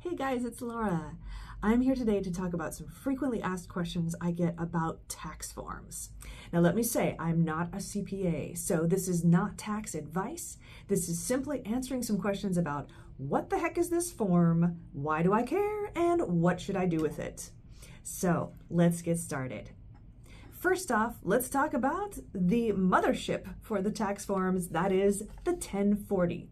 Hey guys, it's Laura. I'm here today to talk about some frequently asked questions I get about tax forms. Now let me say, I'm not a CPA, so this is not tax advice. This is simply answering some questions about what the heck is this form, why do I care, and what should I do with it? So let's get started. First off, let's talk about the mothership for the tax forms, that is the 1040.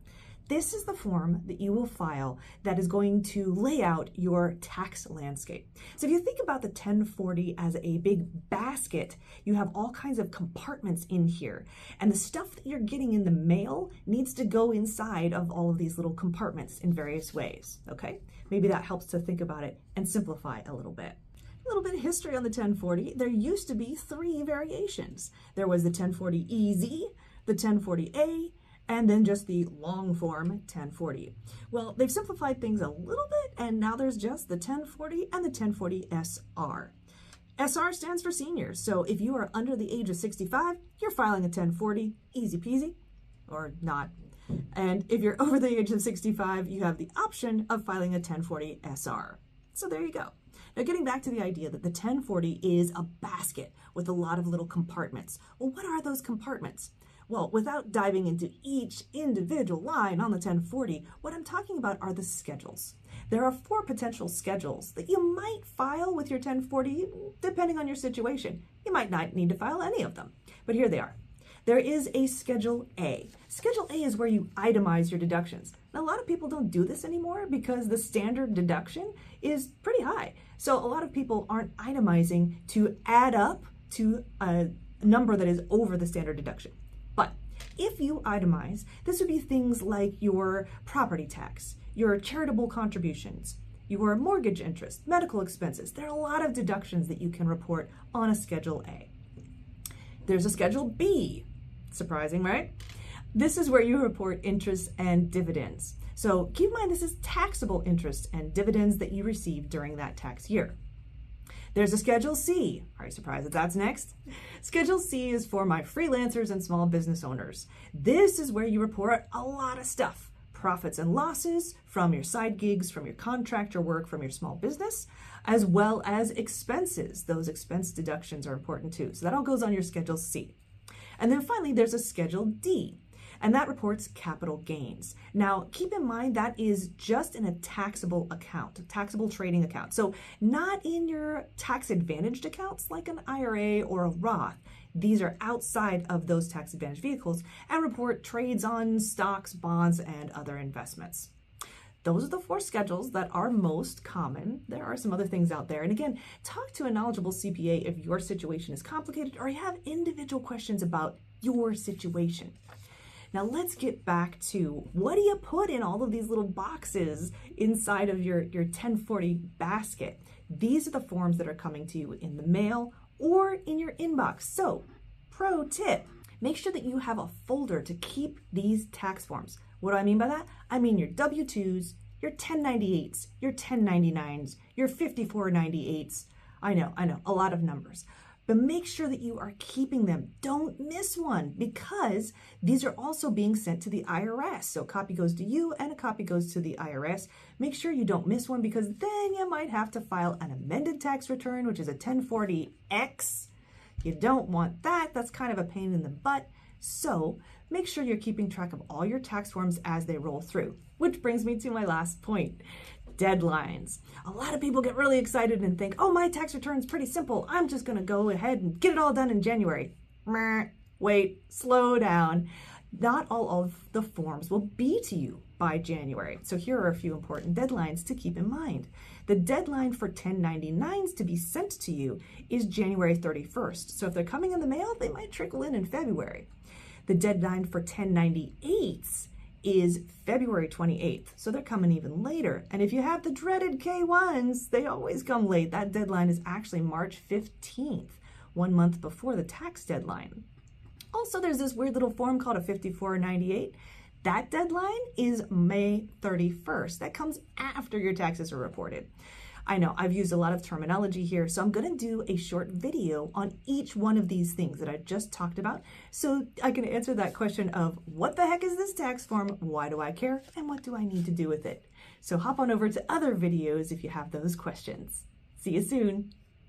This is the form that you will file that is going to lay out your tax landscape. So if you think about the 1040 as a big basket, you have all kinds of compartments in here. And the stuff that you're getting in the mail needs to go inside of all of these little compartments in various ways, okay? Maybe that helps to think about it and simplify a little bit. A little bit of history on the 1040. There used to be 3 variations. There was the 1040EZ, the 1040A, and then just the long form 1040. Well, they've simplified things a little bit, and now there's just the 1040 and the 1040 SR. SR stands for seniors, so if you are under the age of 65, you're filing a 1040, easy peasy, or not. And if you're over the age of 65, you have the option of filing a 1040 SR. So there you go. Now getting back to the idea that the 1040 is a basket with a lot of little compartments. Well, what are those compartments? Well, without diving into each individual line on the 1040, what I'm talking about are the schedules. There are 4 potential schedules that you might file with your 1040 depending on your situation. You might not need to file any of them, but here they are. There is a Schedule A. Schedule A is where you itemize your deductions. Now, a lot of people don't do this anymore because the standard deduction is pretty high. So a lot of people aren't itemizing to add up to a number that is over the standard deduction. But if you itemize, this would be things like your property tax, your charitable contributions, your mortgage interest, medical expenses. There are a lot of deductions that you can report on a Schedule A. There's a Schedule B. Surprising, right? This is where you report interest and dividends. So keep in mind this is taxable interest and dividends that you receive during that tax year. There's a Schedule C. Are you surprised that that's next? Schedule C is for my freelancers and small business owners. This is where you report a lot of stuff. Profits and losses from your side gigs, from your contractor work, from your small business, as well as expenses. Those expense deductions are important too. So that all goes on your Schedule C. And then finally, there's a Schedule D, and that reports capital gains. Now, keep in mind that is just in a taxable account, a taxable trading account. So not in your tax advantaged accounts like an IRA or a Roth. These are outside of those tax advantaged vehicles and report trades on stocks, bonds, and other investments. Those are the 4 schedules that are most common. There are some other things out there. And again, talk to a knowledgeable CPA if your situation is complicated or you have individual questions about your situation. Now let's get back to what do you put in all of these little boxes inside of your 1040 basket? These are the forms that are coming to you in the mail or in your inbox. So, pro tip, make sure that you have a folder to keep these tax forms. What do I mean by that? I mean your W-2s, your 1098s, your 1099s, your 5498s. I know, a lot of numbers. But make sure that you are keeping them. Don't miss one because these are also being sent to the IRS. So a copy goes to you and a copy goes to the IRS. Make sure you don't miss one because then you might have to file an amended tax return, which is a 1040X. You don't want that. That's kind of a pain in the butt. So make sure you're keeping track of all your tax forms as they roll through, which brings me to my last point. Deadlines. A lot of people get really excited and think, oh, my tax return's pretty simple. I'm just going to go ahead and get it all done in January. Wait, slow down. Not all of the forms will be to you by January. So here are a few important deadlines to keep in mind. The deadline for 1099s to be sent to you is January 31st. So if they're coming in the mail, they might trickle in February. The deadline for 1098s is February 28th, so they're coming even later. And if you have the dreaded K1s, they always come late. That deadline is actually March 15th, 1 month before the tax deadline. Also, there's this weird little form called a 5498. That deadline is May 31st. That comes after your taxes are reported. I know I've used a lot of terminology here, so I'm going to do a short video on each one of these things that I just talked about so I can answer that question of what the heck is this tax form, why do I care, and what do I need to do with it. So hop on over to other videos if you have those questions. See you soon.